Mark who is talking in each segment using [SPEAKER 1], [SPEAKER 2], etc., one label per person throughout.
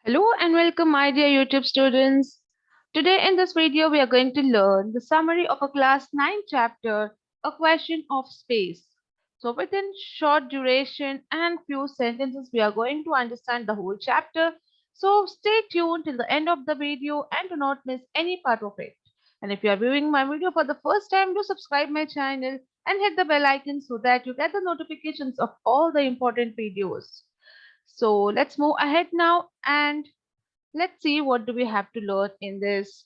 [SPEAKER 1] Hello and welcome, my dear YouTube students. Today in this video, we are going to learn the summary of a class 9 chapter, A Question of Space. So within short duration and few sentences, we are going to understand the whole chapter. So stay tuned till the end of the video and do not miss any part of it. And if you are viewing my video for the first time, do subscribe my channel and hit the bell icon so that you get the notifications of all the important videos. So let's move ahead now and let's see what do we have to learn in this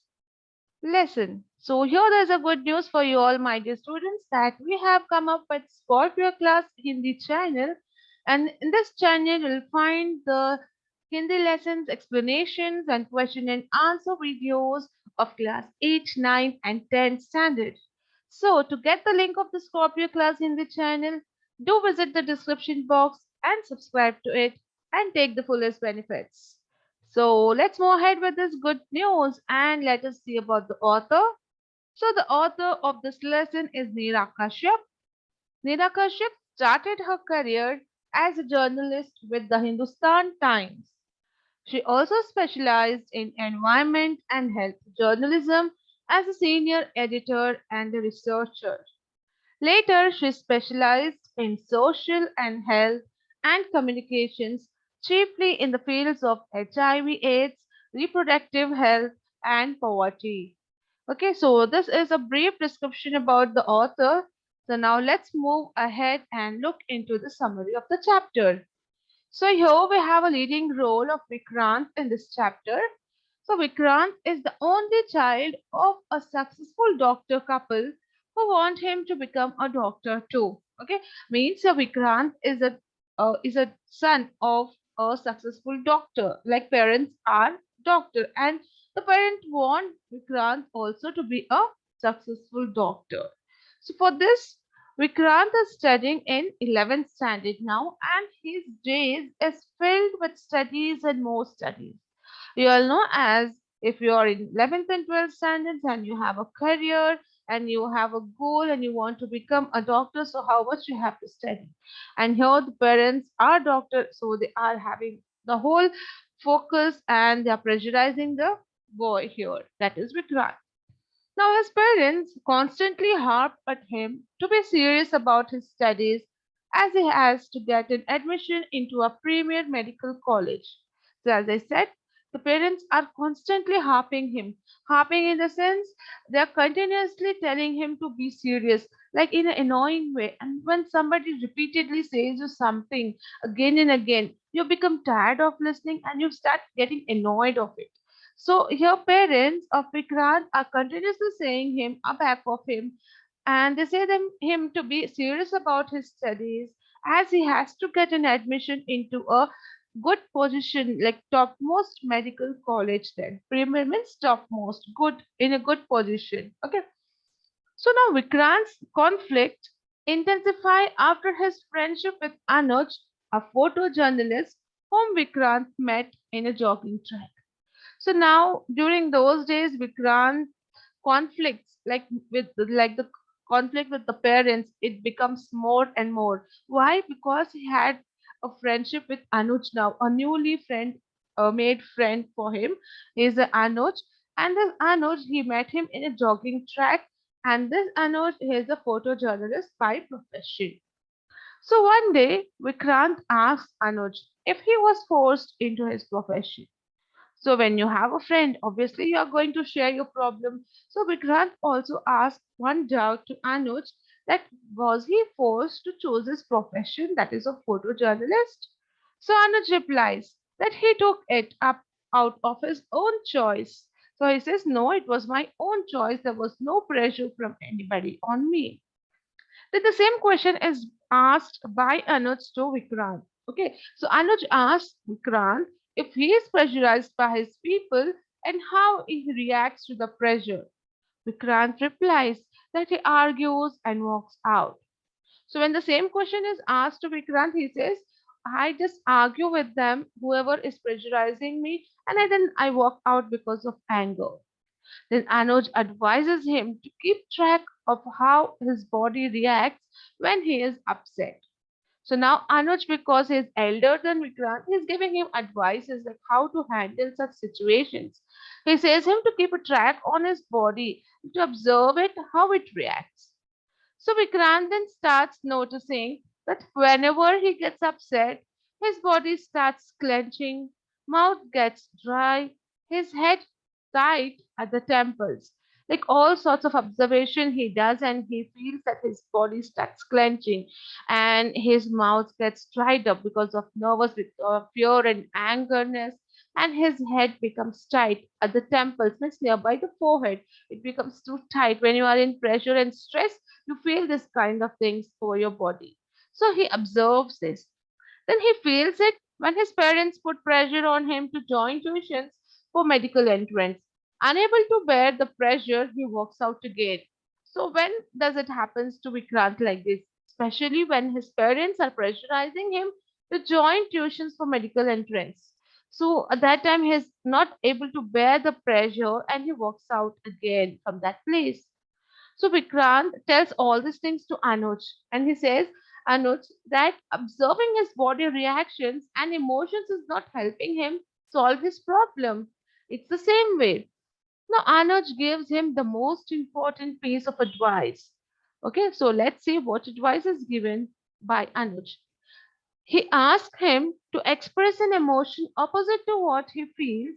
[SPEAKER 1] lesson. So here there's a good news for you all, my dear students, that we have come up with Scorpio class Hindi channel, and in this channel you'll find the Hindi lessons, explanations and question and answer videos of class 8, 9 and 10 standard. So to get the link of the Scorpio class Hindi channel, do visit the description box and subscribe to it and take the fullest benefits. So let's move ahead with this good news and let us see about the author. So the author of this lesson is Neera Kashyap. Neera Kashyap started her career as a journalist with the Hindustan Times. She also specialized in environment and health journalism as a senior editor and a researcher. Later, she specialized in social and health and communications, chiefly in the fields of HIV/AIDS, reproductive health, and poverty. Okay, so this is a brief description about the author. So now let's move ahead and look into the summary of the chapter. So here we have a leading role of Vikrant in this chapter. So Vikrant is the only child of a successful doctor couple who want him to become a doctor too. Okay, means Vikrant is a son of a successful doctor. Like parents are doctor, and the parent want Vikrant also to be a successful doctor. So for this, Vikrant is studying in 11th standard now, and his days is filled with studies and more studies. You all know, as if you are in 11th and 12th standards and you have a career and you have a goal and you want to become a doctor, so how much you have to study. And here the parents are doctors, so they are having the whole focus and they are pressurizing the boy here. That is Vikrant. Now, his parents constantly harp at him to be serious about his studies as he has to get an admission into a premier medical college. So, as I said, the parents are constantly harping in the sense they are continuously telling him to be serious, like in an annoying way. And when somebody repeatedly says you something again and again, you become tired of listening and you start getting annoyed of it. So your parents of Vikrant are continuously saying him a back of him, and they say him to be serious about his studies as he has to get an admission into a good position like topmost medical college. Then premier means topmost, good, in a good position. Okay, so now Vikrant's conflict intensify after his friendship with Anuj, a photojournalist whom Vikrant met in a jogging track. So now during those days, Vikrant conflicts like the conflict with the parents, it becomes more and more. Why? Because he had a friendship with Anuj now, a newly made friend for him is Anuj, and this Anuj he met him in a jogging track, and this Anuj is a photojournalist by profession. So one day, Vikrant asked Anuj if he was forced into his profession. So when you have a friend, obviously you are going to share your problem. So Vikrant also asked one doubt to Anuj that was he forced to choose his profession, that is a photojournalist? So Anuj replies that he took it up out of his own choice. So he says, no, it was my own choice. There was no pressure from anybody on me. Then the same question is asked by Anuj to Vikrant. Okay, so Anuj asks Vikrant if he is pressurized by his people and how he reacts to the pressure. Vikrant replies that he argues and walks out. So when the same question is asked to Vikrant, he says, I just argue with them, whoever is pressurizing me, and then I walk out because of anger. Then Anuj advises him to keep track of how his body reacts when he is upset. So now Anuj, because he's elder than Vikrant, he's giving him advices like how to handle such situations. He says him to keep a track on his body, to observe it, how it reacts. So Vikrant then starts noticing that whenever he gets upset, his body starts clenching, mouth gets dry, his head tight at the temples. Like all sorts of observation he does, and he feels that his body starts clenching and his mouth gets dried up because of nervous with fear and angerness, and his head becomes tight at the temples, means nearby the forehead. It becomes too tight when you are in pressure and stress. You feel this kind of things over your body. So he observes this. Then he feels it when his parents put pressure on him to join tuitions for medical entrance. Unable to bear the pressure, he walks out again. So when does it happens to Vikrant like this? Especially when his parents are pressurizing him to join tuitions for medical entrance. So at that time he is not able to bear the pressure and he walks out again from that place. So Vikrant tells all these things to Anuj, and he says, Anuj, that observing his body reactions and emotions is not helping him solve his problem. It's the same way. Now Anuj gives him the most important piece of advice. Okay, so let's see what advice is given by Anuj. He asks him to express an emotion opposite to what he feels,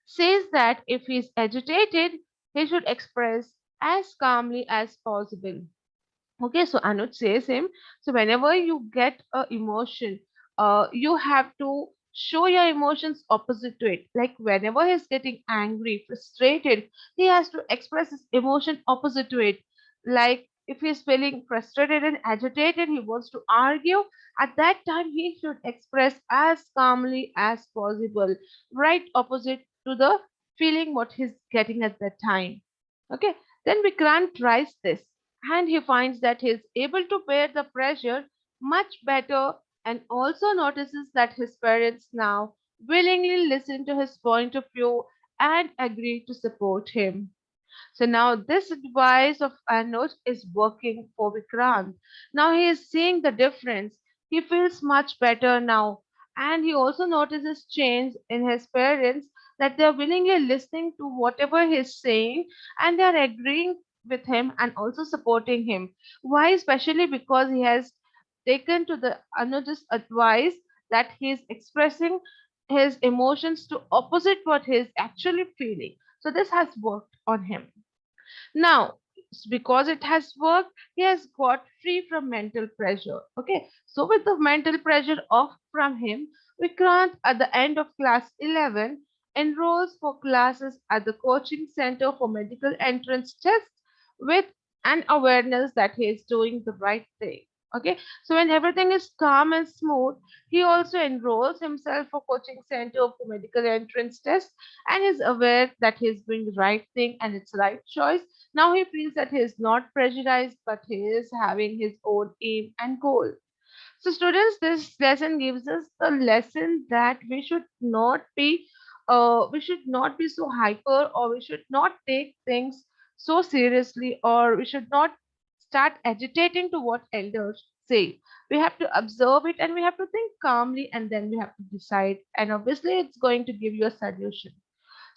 [SPEAKER 1] says that if he is agitated, he should express as calmly as possible. Okay, so Anuj says him, so whenever you get a emotion, you have to show your emotions opposite to it. Like whenever he's getting angry, frustrated, he has to express his emotion opposite to it. Like if he's feeling frustrated and agitated, he wants to argue, at that time he should express as calmly as possible, right opposite to the feeling what he's getting at that time. Okay, then Vikrant tries this and he finds that he is able to bear the pressure much better, and also notices that his parents now willingly listen to his point of view and agree to support him. So now this advice of Anuj is working for Vikrant. Now he is seeing the difference. He feels much better now. And he also notices change in his parents, that they are willingly listening to whatever he is saying and they are agreeing with him and also supporting him. Why? Especially because he has taken to the Anuj's advice that he is expressing his emotions to opposite what he is actually feeling. So this has worked on him. Now, because it has worked, he has got free from mental pressure. Okay, so with the mental pressure off from him, Vikrant at the end of class 11 enrolls for classes at the coaching center for medical entrance tests with an awareness that he is doing the right thing. Okay, so when everything is calm and smooth, he also enrolls himself for coaching center for medical entrance tests and is aware that he is doing the right thing and it's the right choice. Now he feels that he is not pressurized, but he is having his own aim and goal. So, students, this lesson gives us the lesson that we should not be so hyper, or we should not take things so seriously, or we should not start agitating to what elders say. We have to observe it and we have to think calmly, and then we have to decide. And obviously, it's going to give you a solution.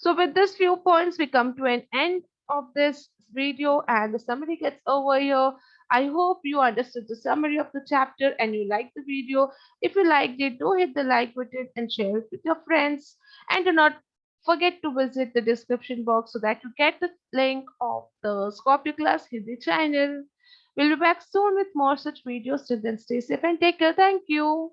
[SPEAKER 1] So with this few points, we come to an end of this video and the summary gets over here. I hope you understood the summary of the chapter and you liked the video. If you liked it, do hit the like button and share it with your friends. And do not forget to visit the description box so that you get the link of the Scorpio class Hindi channel. We'll be back soon with more such videos. Till then, stay safe and take care. Thank you.